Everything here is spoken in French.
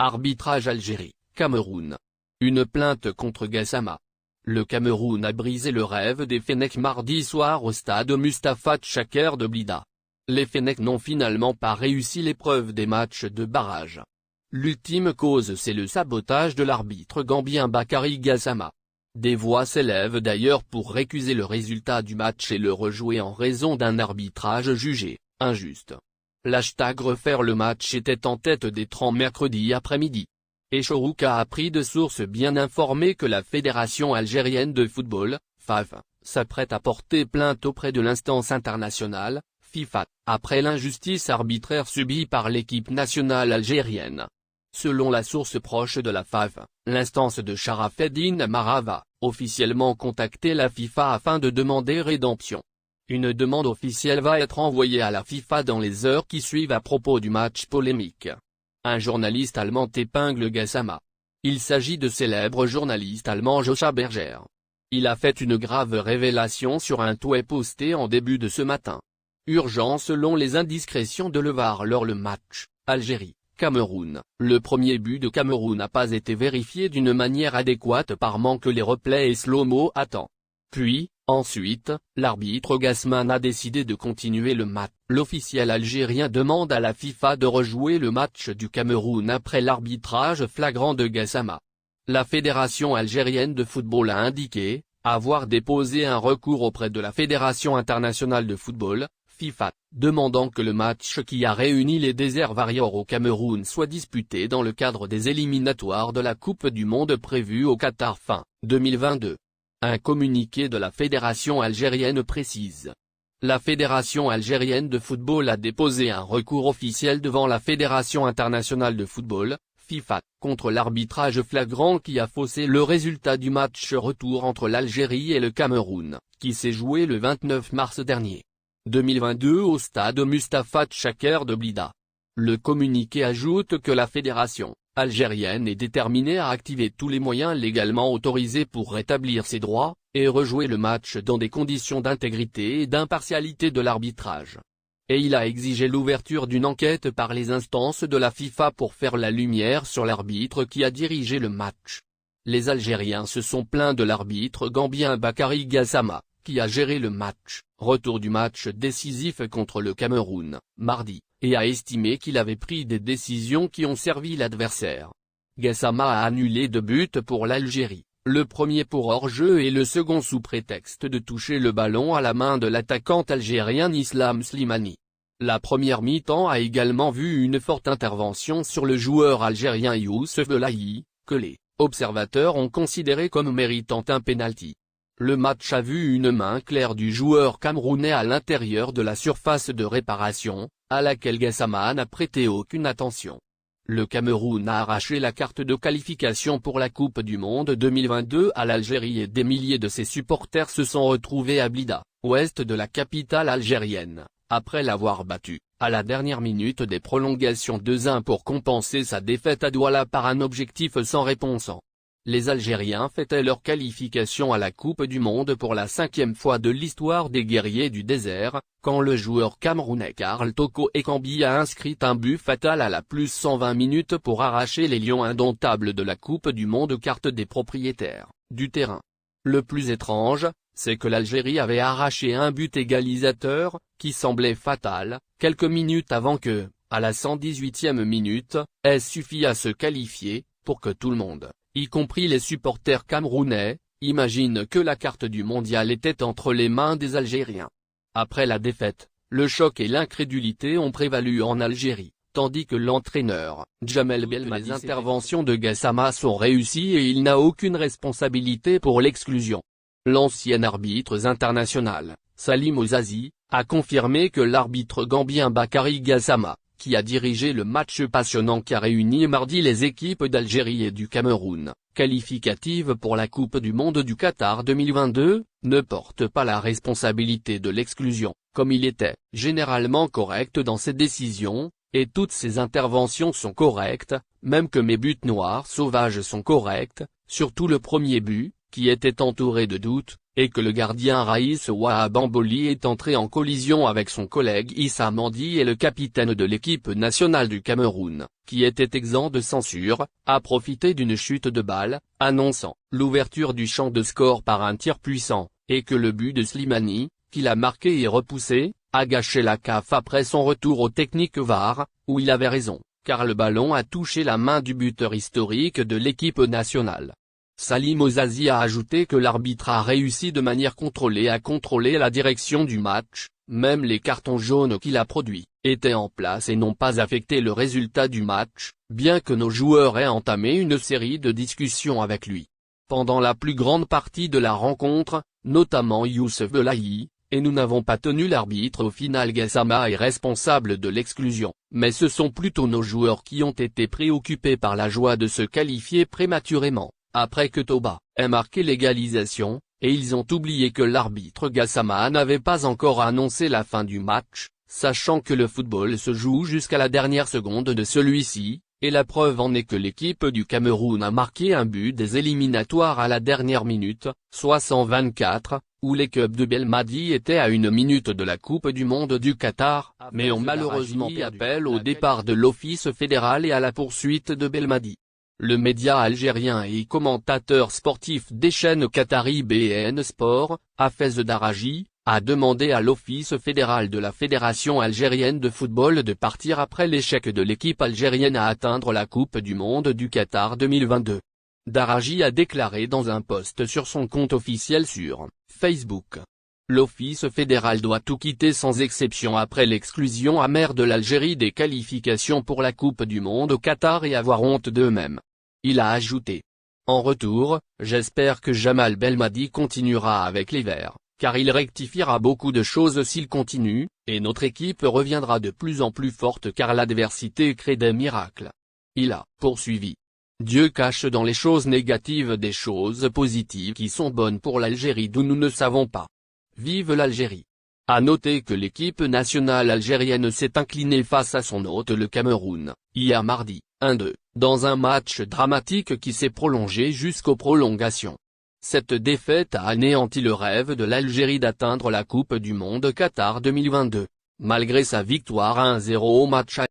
Arbitrage Algérie, Cameroun. Une plainte contre Gassama. Le Cameroun a brisé le rêve des Fennecs mardi soir au stade Mustapha Tchaker de Blida. Les Fennecs n'ont finalement pas réussi l'épreuve des matchs de barrage. L'ultime cause, c'est le sabotage de l'arbitre gambien Bakary Gassama. Des voix s'élèvent d'ailleurs pour récuser le résultat du match et le rejouer en raison d'un arbitrage jugé injuste. L'hashtag refaire le match était en tête des trends mercredi après-midi. Et Chourouk a appris de sources bien informées que la Fédération algérienne de football, FAF, s'apprête à porter plainte auprès de l'instance internationale, FIFA, après l'injustice arbitraire subie par l'équipe nationale algérienne. Selon la source proche de la FAF, l'instance de Sharafeddine Amara va officiellement contacter la FIFA afin de demander rédemption. Une demande officielle va être envoyée à la FIFA dans les heures qui suivent à propos du match polémique. Un journaliste allemand épingle Gassama. Il s'agit de célèbre journaliste allemand Joshua Berger. Il a fait une grave révélation sur un tweet posté en début de ce matin. Urgent selon les indiscrétions de l'EVAR lors le match, Algérie-Cameroun. Le premier but de Cameroun n'a pas été vérifié d'une manière adéquate par manque les replays et slow-mo à temps. Puis, ensuite, l'arbitre Gassama a décidé de continuer le match. L'officiel algérien demande à la FIFA de rejouer le match du Cameroun après l'arbitrage flagrant de Gassama. La Fédération algérienne de football a indiqué avoir déposé un recours auprès de la Fédération internationale de football, FIFA, demandant que le match qui a réuni les Desert Warriors au Cameroun soit disputé dans le cadre des éliminatoires de la Coupe du Monde prévue au Qatar fin 2022. Un communiqué de la Fédération algérienne précise. La Fédération algérienne de football a déposé un recours officiel devant la Fédération internationale de football, FIFA, contre l'arbitrage flagrant qui a faussé le résultat du match retour entre l'Algérie et le Cameroun, qui s'est joué le 29 mars dernier. 2022 au stade Mustapha Tchaker de Blida. Le communiqué ajoute que la Fédération algérienne est déterminée à activer tous les moyens légalement autorisés pour rétablir ses droits, et rejouer le match dans des conditions d'intégrité et d'impartialité de l'arbitrage. Et il a exigé l'ouverture d'une enquête par les instances de la FIFA pour faire la lumière sur l'arbitre qui a dirigé le match. Les Algériens se sont plaints de l'arbitre gambien Bakary Gassama, qui a géré le match, retour du match décisif contre le Cameroun, mardi, et a estimé qu'il avait pris des décisions qui ont servi l'adversaire. Gassama a annulé 2 buts pour l'Algérie, le premier pour hors-jeu et le second sous prétexte de toucher le ballon à la main de l'attaquant algérien Islam Slimani. La première mi-temps a également vu une forte intervention sur le joueur algérien Youssef Belaïli, que les observateurs ont considéré comme méritant un pénalty. Le match a vu une main claire du joueur camerounais à l'intérieur de la surface de réparation, à laquelle Gassama n'a prêté aucune attention. Le Cameroun a arraché la carte de qualification pour la Coupe du Monde 2022 à l'Algérie et des milliers de ses supporters se sont retrouvés à Blida, ouest de la capitale algérienne, après l'avoir battu, à la dernière minute des prolongations 2-1 pour compenser sa défaite à Douala par un objectif sans réponse. Les Algériens fêtaient leur qualification à la Coupe du Monde pour la 5e fois de l'histoire des guerriers du désert, quand le joueur camerounais Karl Toko Ekambi a inscrit un but fatal à la plus 120 minutes pour arracher les lions indomptables de la Coupe du Monde carte des propriétaires du terrain. Le plus étrange, c'est que l'Algérie avait arraché un but égalisateur, qui semblait fatal, quelques minutes avant que, à la 118e minute, ait suffi à se qualifier, pour que tout le monde, y compris les supporters camerounais, imagine que la carte du mondial était entre les mains des Algériens. Après la défaite, le choc et l'incrédulité ont prévalu en Algérie, tandis que l'entraîneur, Djamel Belmadi, les interventions de Gassama sont réussies et il n'a aucune responsabilité pour l'exclusion. L'ancien arbitre international, Salim Ozazi, a confirmé que l'arbitre gambien Bakary Gassama, qui a dirigé le match passionnant qui a réuni mardi les équipes d'Algérie et du Cameroun, qualificatives pour la Coupe du Monde du Qatar 2022, ne porte pas la responsabilité de l'exclusion, comme il était généralement correct dans ses décisions, et toutes ses interventions sont correctes, même que mes buts noirs sauvages sont corrects, surtout le premier but, qui était entouré de doutes, et que le gardien Raïs Wahab Bamboli est entré en collision avec son collègue Issa Mandi et le capitaine de l'équipe nationale du Cameroun, qui était exempt de censure, a profité d'une chute de balle, annonçant l'ouverture du champ de score par un tir puissant, et que le but de Slimani, qu'il a marqué et repoussé, a gâché la CAF après son retour aux techniques VAR, où il avait raison, car le ballon a touché la main du buteur historique de l'équipe nationale. Salim Ozazi a ajouté que l'arbitre a réussi de manière contrôlée à contrôler la direction du match, même les cartons jaunes qu'il a produits, étaient en place et n'ont pas affecté le résultat du match, bien que nos joueurs aient entamé une série de discussions avec lui. Pendant la plus grande partie de la rencontre, notamment Youssef Belaïli, et nous n'avons pas tenu l'arbitre au final. Gassama est responsable de l'exclusion, mais ce sont plutôt nos joueurs qui ont été préoccupés par la joie de se qualifier prématurément, après que Toba ait marqué l'égalisation, et ils ont oublié que l'arbitre Gassama n'avait pas encore annoncé la fin du match, sachant que le football se joue jusqu'à la dernière seconde de celui-ci, et la preuve en est que l'équipe du Cameroun a marqué un but des éliminatoires à la dernière minute, soit 124, où les Cubs de Belmadi étaient à 1 minute de la Coupe du Monde du Qatar, mais ont malheureusement fait appel au départ de l'Office fédéral et à la poursuite de Belmadi. Le média algérien et commentateur sportif des chaînes qatari BN Sport, Hafez Daraji, a demandé à l'Office fédéral de la Fédération algérienne de football de partir après l'échec de l'équipe algérienne à atteindre la Coupe du Monde du Qatar 2022. Daraji a déclaré dans un post sur son compte officiel sur Facebook. L'Office fédéral doit tout quitter sans exception après l'exclusion amère de l'Algérie des qualifications pour la Coupe du Monde au Qatar et avoir honte d'eux-mêmes. Il a ajouté. En retour, j'espère que Jamal Belmadi continuera avec les Verts, car il rectifiera beaucoup de choses s'il continue, et notre équipe reviendra de plus en plus forte car l'adversité crée des miracles. Il a poursuivi. Dieu cache dans les choses négatives des choses positives qui sont bonnes pour l'Algérie d'où nous ne savons pas. Vive l'Algérie! À noter que l'équipe nationale algérienne s'est inclinée face à son hôte le Cameroun, hier mardi, 1-2, dans un match dramatique qui s'est prolongé jusqu'aux prolongations. Cette défaite a anéanti le rêve de l'Algérie d'atteindre la Coupe du Monde Qatar 2022, malgré sa victoire 1-0 au match aller.